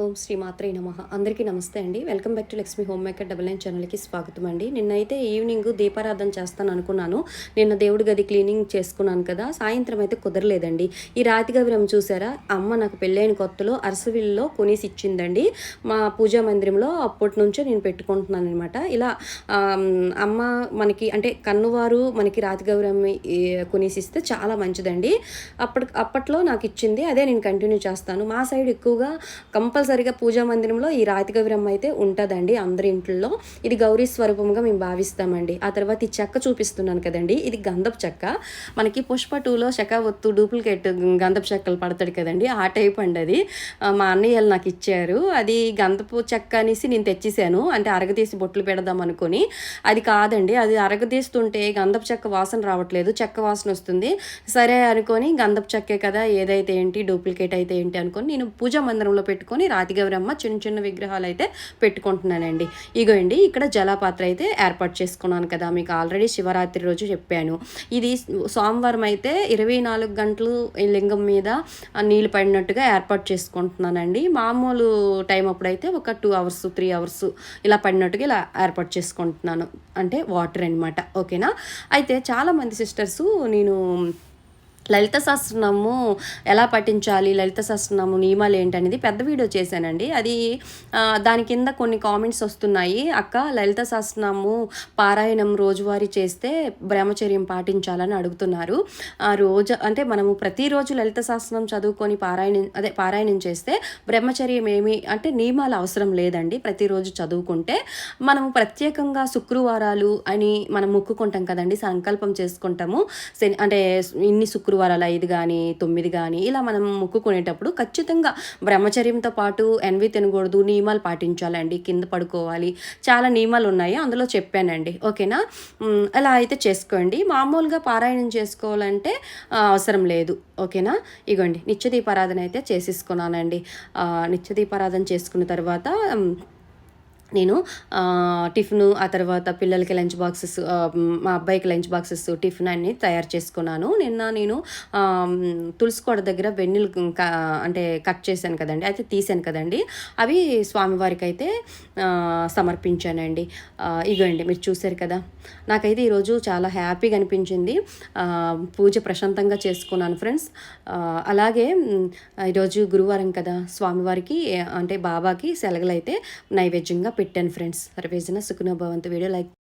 ఓం శ్రీ మాత్రే నమః. అందరికీ నమస్తే అండి. Welcome back to Lakshmi home maker 99 ఛానల్‌కి స్వాగతం అండి. నిన్నైతే ఈవినింగ్ దీపారాధన చేస్తాను అనుకున్నాను. నిన్న దేవుడి గది క్లీనింగ్ చేసుకున్నాను కదా! సాయంత్రం అయితే కుదరలేదండి. ఈ రాతి గవిరం చూసారా? అమ్మ నాకు పెళ్ళైన కొత్తలో అరసవిల్లులో కొనేసి ఇచ్చిందండి. మా పూజా మందిరంలో అప్పటి నుంచే నేను పెట్టుకుంటున్నాననమాట. ఇలా అమ్మ మనకి అంటే కన్నువారు మనకి రాతి గవిరం కొనేసిస్తే చాలా మంచిదండి. అప్పట్లో నాకు ఇచ్చింది. అదే నేను కంటిన్యూ చేస్తాను. మా సైడ్ ఎక్కువగా కంపల్సరీగా పూజా మందిరంలో ఈ రాతి గౌరమ్మ అయితే ఉంటుందండి అందరి ఇంట్లో. ఇది గౌరీ స్వరూపంగా మేము భావిస్తామండి. ఆ తర్వాత ఈ చెక్క చూపిస్తున్నాను కదండి, ఇది గంధపు చెక్క. మనకి పుష్ప 2లో శకావత్తు డూప్లికేట్ గంధపు చెక్కలు పడతాడు కదండి, ఆ టైప్ అండి అది. మా అన్నయ్యలు నాకు ఇచ్చారు. అది గంధపు చెక్క అనేసి నేను తెచ్చేసాను, అంటే అరగదీసి బొట్లు పెడదాం అనుకుని. అది కాదండి, అది అరగదీస్తుంటే గంధపు చెక్క వాసన రావట్లేదు, చెక్క వాసన వస్తుంది. సరే అనుకొని గంధపు చెక్కే కదా, ఏదైతే ఏంటి డూప్లికేట్ అయితే ఏంటి అనుకొని నేను పూజా మందిరంలో పెట్టుకొని రాతి గౌరమ్మ చిన్న చిన్న విగ్రహాలు అయితే పెట్టుకుంటున్నానండి. ఇగోండి ఇక్కడ జలపాత్ర అయితే ఏర్పాటు చేసుకున్నాను కదా, మీకు ఆల్రెడీ శివరాత్రి రోజు చెప్పాను. ఇది సోమవారం అయితే 24 గంటలు లింగం మీద నీళ్ళు పడినట్టుగా ఏర్పాటు చేసుకుంటున్నానండి. మామూలు టైం అప్పుడైతే ఒక 2 అవర్స్ 3 అవర్స్ ఇలా పడినట్టుగా ఇలా ఏర్పాటు చేసుకుంటున్నాను, అంటే వాటర్ అనమాట. ఓకేనా. అయితే చాలామంది సిస్టర్సు నేను లలిత సహస్రనామము ఎలా పఠించాలి, లలిత సహస్రనామం నియమాలు ఏంటనేది పెద్ద వీడియో చేశానండి. అది దాని కింద కొన్ని కామెంట్స్ వస్తున్నాయి. అక్క, లలిత సహస్రనామము పారాయణం రోజువారీ చేస్తే బ్రహ్మచర్యం పాటించాలని అడుగుతున్నారు. రోజు అంటే మనము ప్రతిరోజు లలిత సహస్రనామం చదువుకొని పారాయణం చేస్తే బ్రహ్మచర్యం ఏమి అంటే నియమాలు అవసరం లేదండి. ప్రతిరోజు చదువుకుంటే మనము ప్రత్యేకంగా శుక్రవారాలు అని మనం మొక్కుకుంటాం కదండి, సంకల్పం చేసుకుంటాము. అంటే ఇన్ని శుక్రవారాలు 5 కానీ 9 కానీ ఇలా మనం మొక్కుకునేటప్పుడు ఖచ్చితంగా బ్రహ్మచర్యంతో పాటు ఎన్వి తినకూడదు, నియమాలు పాటించాలండి, కింద పడుకోవాలి, చాలా నియమాలు ఉన్నాయి, అందులో చెప్పానండి. ఓకేనా. అలా అయితే చేసుకోండి. మామూలుగా పారాయణం చేసుకోవాలంటే అవసరం లేదు. ఓకేనా. ఇగోండి నిత్య దీపారాధన అయితే చేసేసుకున్నానండి. నిత్య దీపారాధన చేసుకున్న తర్వాత నేను టిఫిన్, ఆ తర్వాత పిల్లలకి లంచ్ బాక్సెస్, మా అబ్బాయికి లంచ్ బాక్సెస్, టిఫిన్ అన్ని తయారు చేసుకున్నాను. నిన్న నేను తులసి కోట దగ్గర వెన్నెలు అంటే కట్ చేశాను కదండి, అయితే తీసాను కదండి, అవి స్వామివారికి అయితే సమర్పించానండి. ఇగోండి మీరు చూశారు కదా. నాకైతే ఈరోజు చాలా హ్యాపీగా అనిపించింది. పూజ ప్రశాంతంగా చేసుకున్నాను ఫ్రెండ్స్. అలాగే ఈరోజు గురువారం కదా, స్వామివారికి అంటే బాబాకి సెలవులు అయితే నైవేద్యంగా పెట్టాను ఫ్రెండ్స్. సర్వేజన సుఖనో భవంతు. Video like